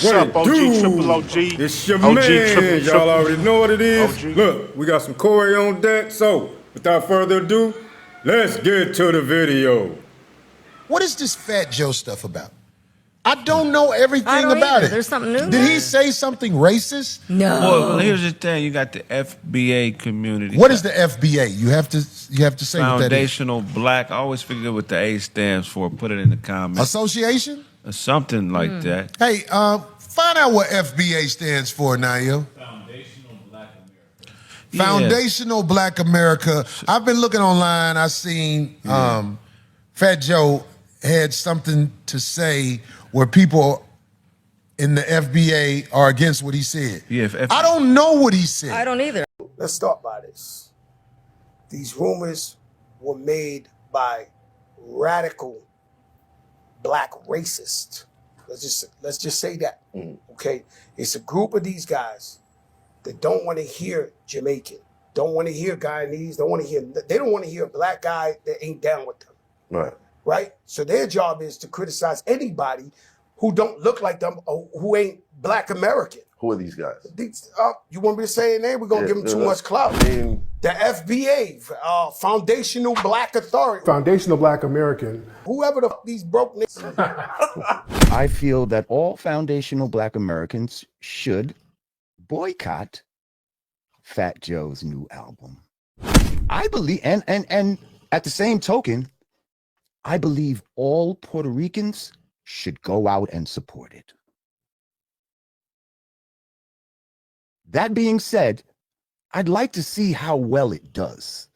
What's up, OG, triple OG? It's your OG, man. Y'all already know what it is. OG. Look, we got some Corey on deck. So, without further ado, let's get to the video. What is this Fat Joe stuff about? I don't know everything about it. There's something new. Did he say something racist? No. Well, here's the thing: you got the FBA community. What is the FBA? You have to say what that is. Foundational Black. I always forget what the A stands for. Put it in the comments. Association? Or something like that. Hey, find out what FBA stands for now, yo. Foundational Black America. Foundational Black America. I've been looking online. I seen Fat Joe had something to say where people in the FBA are against what he said. Yeah, I don't know what he said. I don't either. Let's start by this. These rumors were made by radical black racists. Let's just say that. Okay? It's a group of these guys that don't want to hear Jamaican, don't want to hear Guyanese, they don't want to hear a black guy that ain't down with them. Right. Right? So their job is to criticize anybody who don't look like them or who ain't black American. Who are these guys? You want me to say their name? We're going to give them too much clout. The FBA, Foundational Black Authority. Foundational Black American. Whoever the f these broke niggas. I feel that all foundational Black Americans should boycott Fat Joe's new album. I believe, and at the same token, I believe all Puerto Ricans should go out and support it. That being said, I'd like to see how well it does.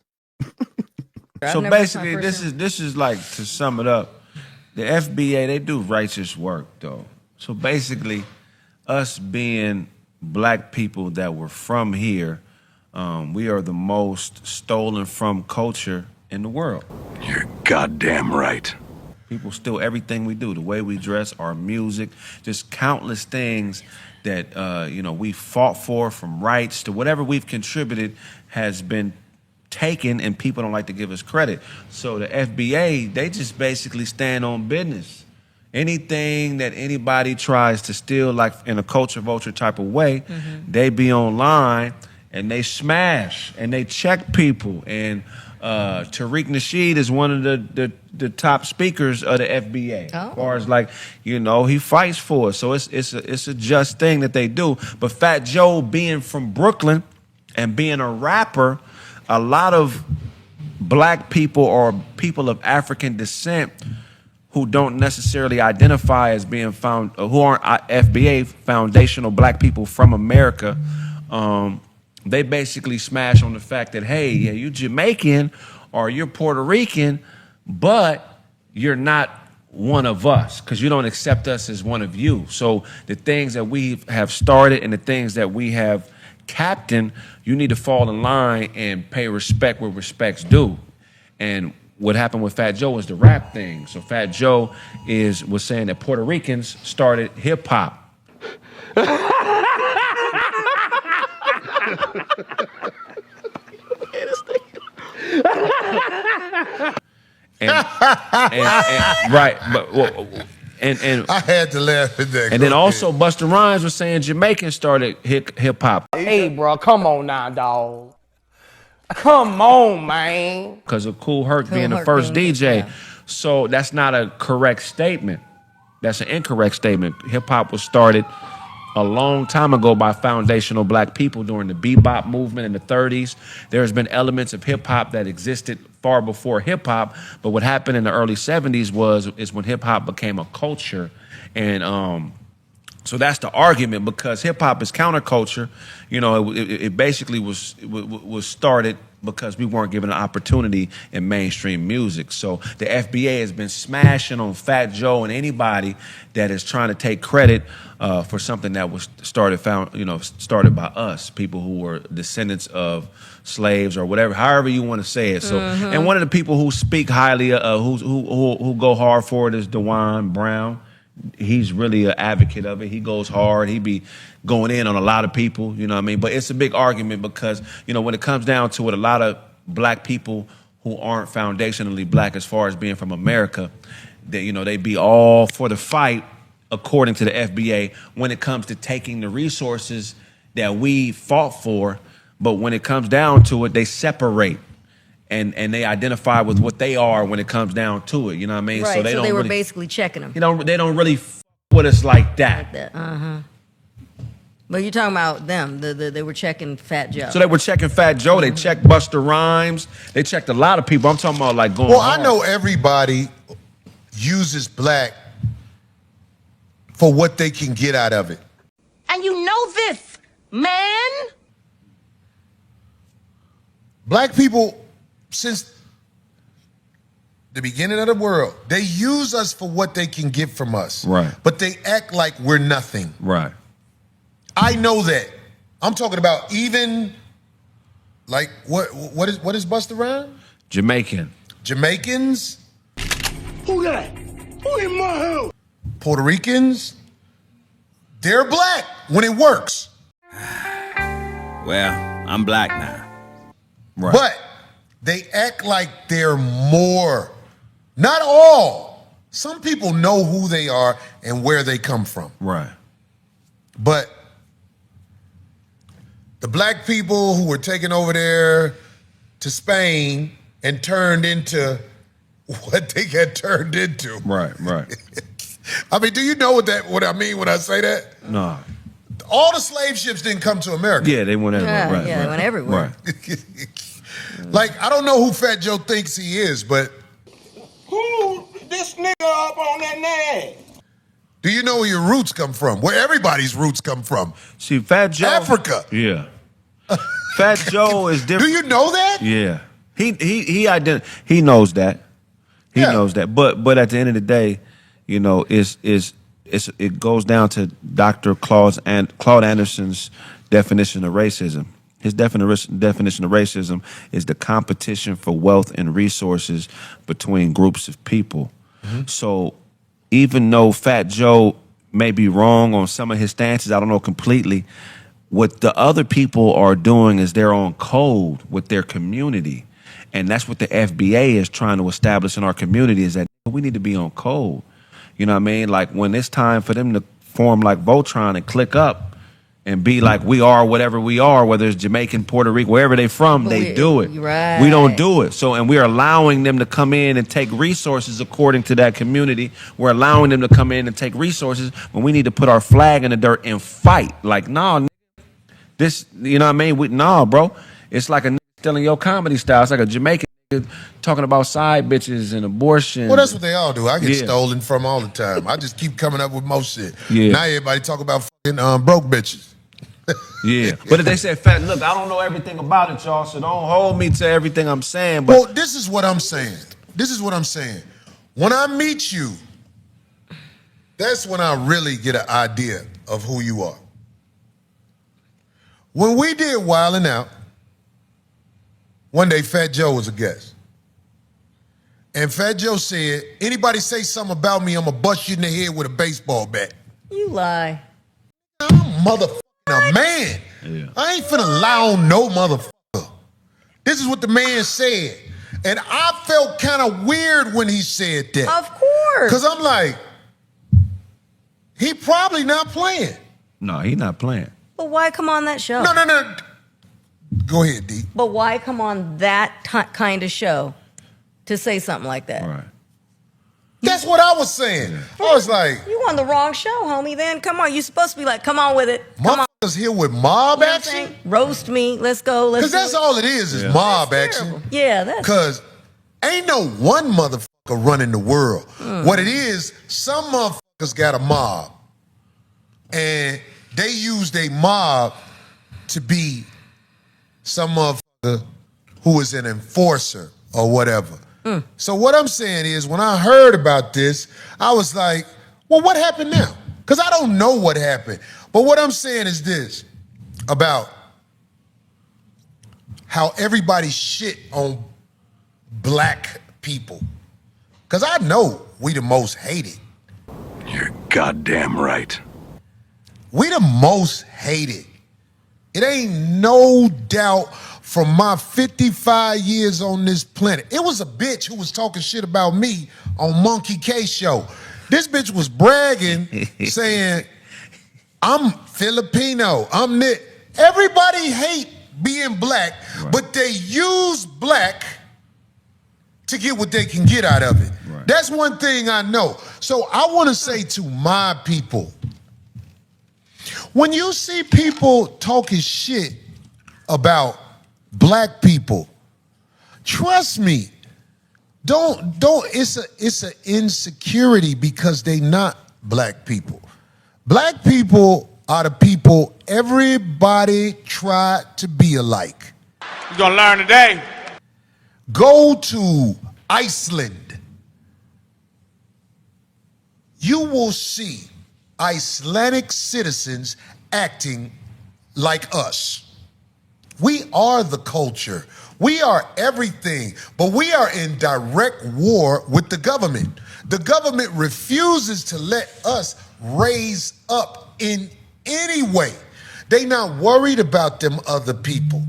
So basically, this is like, to sum it up, the FBA, they do righteous work though. So basically, us being black people that were from here, we are the most stolen from culture in the world. You're goddamn right. People steal everything we do, the way we dress, our music, just countless things that we fought for, from rights to whatever we've contributed has been taken, and people don't like to give us credit. So the FBA, they just basically stand on business. Anything that anybody tries to steal, like in a culture vulture type of way, they be online and they smash and they check people. And Tariq Nasheed is one of the top speakers of the FBA. As far as he fights for it. So it's a just thing that they do. But Fat Joe being from Brooklyn and being a rapper, a lot of black people or people of African descent who don't necessarily identify as being who aren't FBA, foundational black people from America, they basically smash on the fact that, hey, yeah, you Jamaican or you're Puerto Rican, but you're not one of us because you don't accept us as one of you. So the things that we have started and the things that we have captained, you need to fall in line and pay respect where respect's due. And what happened with Fat Joe was the rap thing. So Fat Joe was saying that Puerto Ricans started hip hop. And I had to laugh at that. And then also Busta Rhymes was saying Jamaicans started hip hop. Hey, bro, come on now, dog. Come on, man. Because of Kool Herc being the first DJ. Yeah. So that's not a correct statement. That's an incorrect statement. Hip hop was started a long time ago by foundational black people during the bebop movement in the 30s. There's been elements of hip hop that existed far before hip hop, but what happened in the early 70s is when hip hop became a culture. And so that's the argument, because hip hop is counterculture. It basically was started because we weren't given an opportunity in mainstream music. So the FBA has been smashing on Fat Joe and anybody that is trying to take credit for something that was started by us, people who were descendants of slaves or whatever, however you want to say it. So, and one of the people who speak highly, who go hard for it is DeJuan Brown. He's really an advocate of it. He goes hard. He be going in on a lot of people, you know what I mean? But it's a big argument because, when it comes down to it, a lot of black people who aren't foundationally black as far as being from America, they be all for the fight according to the FBA, when it comes to taking the resources that we fought for. But when it comes down to it, they separate and they identify with what they are when it comes down to it. You know what I mean? Right. So they were really, basically checking them. they don't really f with us like that. But you're talking about them. They were checking Fat Joe. So they were checking Fat Joe. They checked Busta Rhymes. They checked a lot of people. I'm talking about like going. Well, hard. I know everybody uses black for what they can get out of it. And you know this, man. Black people, since the beginning of the world, they use us for what they can get from us. Right. But they act like we're nothing. Right. I know that. I'm talking about even like what is Busta Rhymes? Jamaican. Jamaicans, Who that? Who in my house? Puerto Ricans, they're black when it works. Well, I'm black now. Right. But they act like they're more. Not all. Some people know who they are and where they come from. Right. But the black people who were taken over there to Spain and turned into what they got turned into. Right. Right. I mean, do you know what I mean when I say that? No. All the slave ships didn't come to America. Yeah, they went everywhere. Right. they Right. went everywhere. Right. Like, I don't know who Fat Joe thinks he is, but Who this nigga up on that name? do you know where your roots come from? Where everybody's roots come from? See, Fat Joe. Africa. Yeah. Fat Joe is different. Do you know that? Yeah. He knows that. He Yeah. knows that. But at the end of the day, you know, it goes down to Dr. Claude Anderson's definition of racism. His definition of racism is the competition for wealth and resources between groups of people. So even though Fat Joe may be wrong on some of his stances, I don't know completely, what the other people are doing is they're on code with their community. And that's what the FBA is trying to establish in our community, is that we need to be on code. You know what I mean? Like when it's time for them to form like Voltron and click up and be like, we are whatever we are, whether it's Jamaican, Puerto Rico, wherever they from, they do it. Right. We don't do it. So, and we're allowing them to come in and take resources according to that community. We're allowing them to come in and take resources when we need to put our flag in the dirt and fight. Like, nah, this, you know what I mean? Nah, bro. It's like a nigga stealing your comedy style. It's like a Jamaican nigga talking about side bitches and abortion. Well, that's what they all do. I get Yeah. stolen from all the time. I just keep coming up with more shit. Yeah. Now everybody talk about fucking broke bitches. Yeah. But if they say, Fat, look, I don't know everything about it, y'all, so don't hold me to everything I'm saying. But Well, this is what I'm saying. This is what I'm saying. When I meet you, that's when I really get an idea of who you are. When we did Wildin' Out, one day Fat Joe was a guest. And Fat Joe said, anybody say something about me, I'm gonna bust you in the head with a baseball bat. You lie. I'm motherfucking a man. Yeah. I ain't finna lie on no motherfucker. This is what the man said. And I felt kind of weird when he said that. Of course. Because I'm like, he probably not playing. no, he's not playing. But why come on that show? No. Go ahead, D. But why come on that kind of show to say something like that? Right. That's what I was saying. I was like, You on the wrong show, homie. Then come on. You're supposed to be like, come on with it. Come on. motherfuckers here with mob You know what I'm action? saying? Roast me. Let's go. Let's Because that's do it. all it is mob action. Terrible. Yeah, that's Because ain't no one motherfucker running the world. What it is, some motherfuckers got a mob. And they use their mob to be some motherfucker who is an enforcer or whatever. So what I'm saying is, when I heard about this, I was like, well, what happened now? Because I don't know what happened. But what I'm saying is this, about how everybody shit on black people. Because I know we the most hated. You're goddamn right. We the most hated. It ain't no doubt from my 55 years on this planet. It was a bitch who was talking shit about me on Monkey K show. This bitch was bragging, saying, I'm Filipino, I'm this. Everybody hate being black, but they use black to get what they can get out of it. Right. That's one thing I know. So I want to say to my people, when you see people talking shit about black people, trust me, it's an insecurity because they not black people. Black people are the people everybody try to be alike. You gonna learn today. Go to Iceland. You will see Icelandic citizens acting like us. We are the culture. We are everything, but we are in direct war with the government. The government refuses to let us raise up in any way. They not worried about them other people.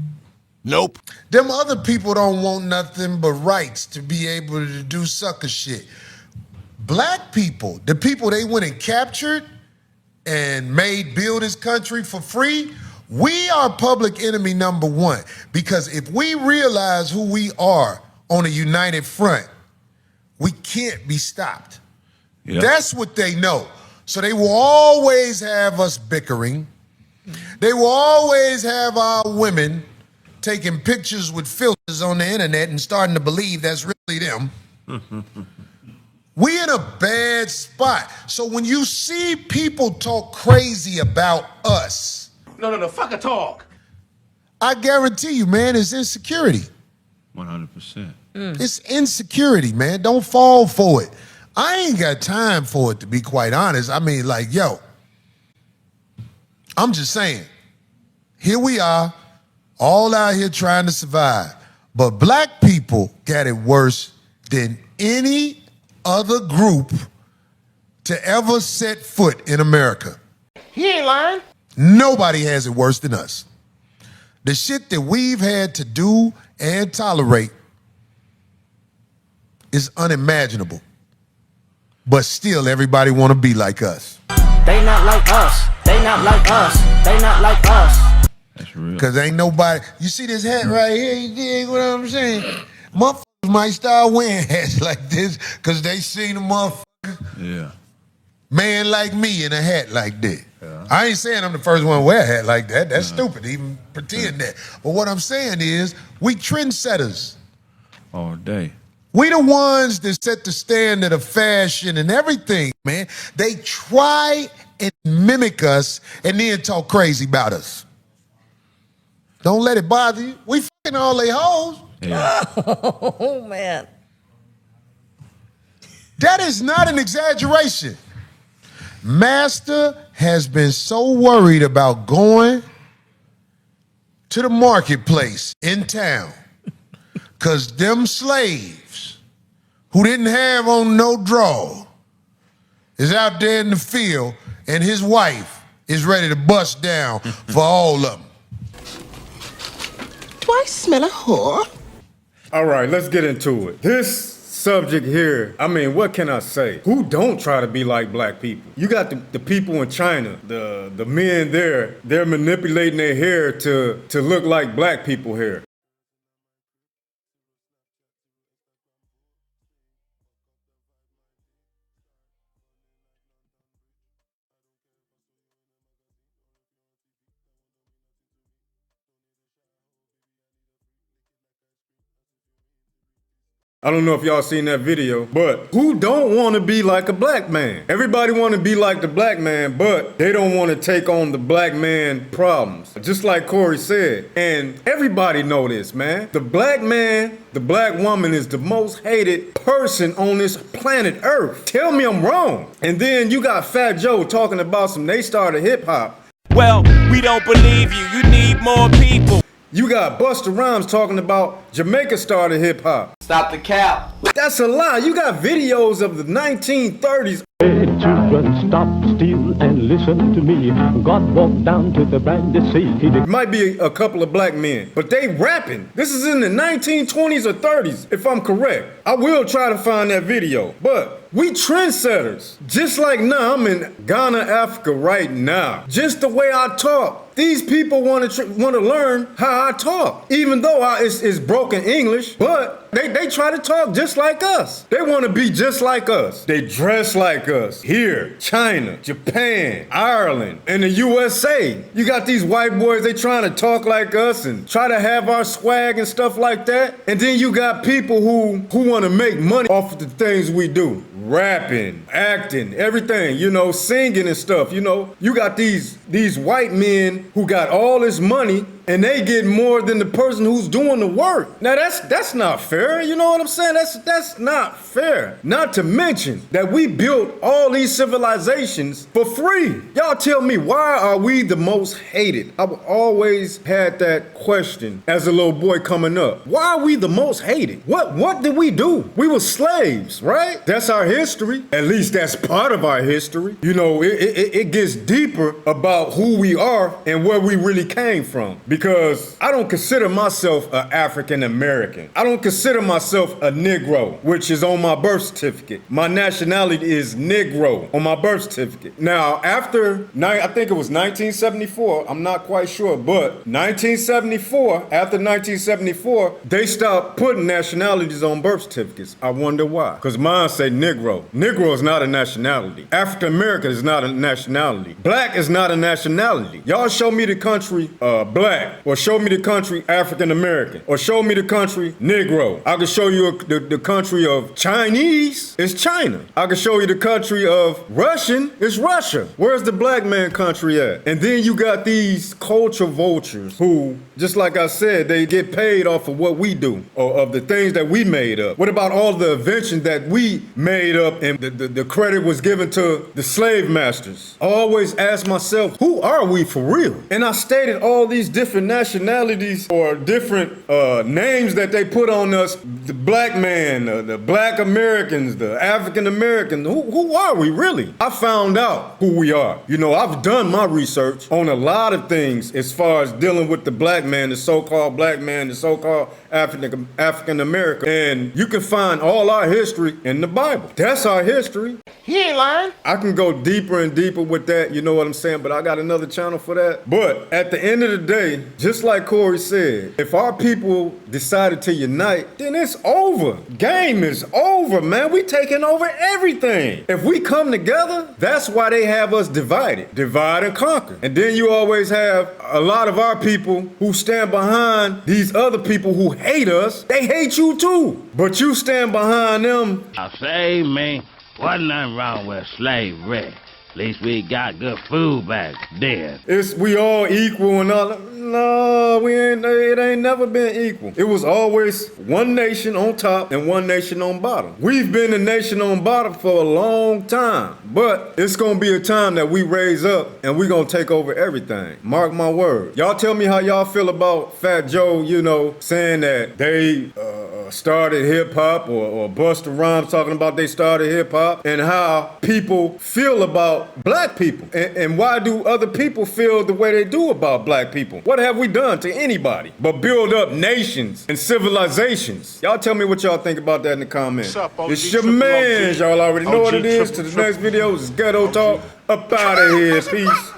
Nope. Them other people don't want nothing but rights to be able to do sucker shit. Black people, the people they went and captured and made build this country for free, we are public enemy number one. Because if we realize who we are on a united front, we can't be stopped. Yep. That's what they know. So they will always have us bickering. They will always have our women taking pictures with filters on the internet and starting to believe that's really them. We in a bad spot. So when you see people talk crazy about us, No, fuck a talk. I guarantee you, man, it's insecurity. 100%. It's insecurity, man. Don't fall for it. I ain't got time for it, to be quite honest. I mean, like, yo, I'm just saying, here we are, all out here trying to survive. But black people got it worse than any other group to ever set foot in America. He ain't lying. Nobody has it worse than us. The shit that we've had to do and tolerate is unimaginable. But still, everybody want to be like us. They not like us. They not like us. They not like us. That's real. Because ain't nobody, you see this hat right here, you dig what I'm saying? Motherfuckers might start wearing hats like this because they seen a motherfucker, Yeah. man like me in a hat like that. I ain't saying I'm the first one to wear a hat like that. That's stupid to even pretend that. But what I'm saying is, we trendsetters. All day. We the ones that set the standard of fashion and everything, man. They try and mimic us and then talk crazy about us. Don't let it bother you. We fucking all they hoes. Yeah. Oh, man. That is not an exaggeration. Master has been so worried about going to the marketplace in town because them slaves who didn't have on no draw is out there in the field and his wife is ready to bust down for all of them. Do I smell a whore? All right, let's get into it. This subject here, I mean, what can I say? Who don't try to be like black people? You got the people in China, the men there, they're manipulating their hair to look like black people hair. I don't know if y'all seen that video, but who don't want to be like a black man? Everybody want to be like the black man, but they don't want to take on the black man problems. Just like Corey said, and everybody know this, man. The black man, the black woman is the most hated person on this planet Earth. Tell me I'm wrong. And then you got Fat Joe talking about they started hip hop. Well, we don't believe you. You need more people. You got Busta Rhymes talking about Jamaica started hip hop. Stop the cap. That's a lie. You got videos of the 1930s. Hey, children, stop, steal, and listen to me. God walked down to the brandy sea. Might be a couple of black men, but they rapping. This is in the 1920s or 30s, if I'm correct. I will try to find that video, but We trendsetters. Just like now, I'm in Ghana, Africa right now. Just the way I talk. These people want to learn how I talk, even though it's broken English, but they try to talk just like us. They want to be just like us. They dress like us. Here, China, Japan, Ireland, and the USA. You got these white boys, they trying to talk like us and try to have our swag and stuff like that. And then you got people who want to make money off of the things we do. Rapping, acting, everything, you know, singing and stuff, you know. You got these white men who got all this money and they get more than the person who's doing the work. Now that's not fair, you know what I'm saying? That's not fair. Not to mention that we built all these civilizations for free. Y'all tell me, why are we the most hated? I've always had that question as a little boy coming up. Why are we the most hated? What did we do? We were slaves, right? That's our history. At least that's part of our history. You know, it gets deeper about who we are and where we really came from. Because I don't consider myself an African American. I don't consider myself a Negro, which is on my birth certificate. My nationality is Negro on my birth certificate. Now, after, I think it was 1974, I'm not quite sure, but 1974, after 1974, they stopped putting nationalities on birth certificates. I wonder why. Because mine say Negro. Negro is not a nationality. African American is not a nationality. Black is not a nationality. Y'all show me the country black, or show me the country African American, or show me the country Negro. I can show you the country of Chinese, it's China. I can show you the country of Russian, it's Russia. Where's the black man country at? And then you got these culture vultures who, just like I said, they get paid off of what we do, or of the things that we made up. What about all the inventions that we made up and the credit was given to the slave masters? I always ask myself, who are we for real? And I stated all these different nationalities or different names that they put on us. The black man, the black Americans, the African Americans. Who are we really? I found out who we are. You know, I've done my research on a lot of things as far as dealing with the black man, the so-called black man, the so-called African American. And you can find all our history in the Bible. That's our history. He ain't lying. I can go deeper and deeper with that, you know what I'm saying? But I got another channel for that. But at the end of the day, just like Corey said, if our people decided to unite, then it's over. Game is over, man. We taking over everything. If we come together, that's why they have us divided. Divide and conquer. And then you always have a lot of our people who stand behind these other people who hate us. They hate you too. But you stand behind them. I say, man, wasn't nothing wrong with slavery. At least we got good food back then. We all equal and all. No, it ain't never been equal. It was always one nation on top and one nation on bottom. We've been a nation on bottom for a long time, but it's gonna be a time that we raise up and we gonna take over everything. Mark my word. Y'all tell me how y'all feel about Fat Joe, you know, saying that they started hip hop, or Busta Rhymes talking about they started hip hop, and how people feel about black people. And why do other people feel the way they do about black people? What have we done to anybody but build up nations and civilizations? Y'all tell me what y'all think about that in the comments. It's your man. Y'all already know what it is. To the next video, it's Ghetto Talk. Up out of here. Peace.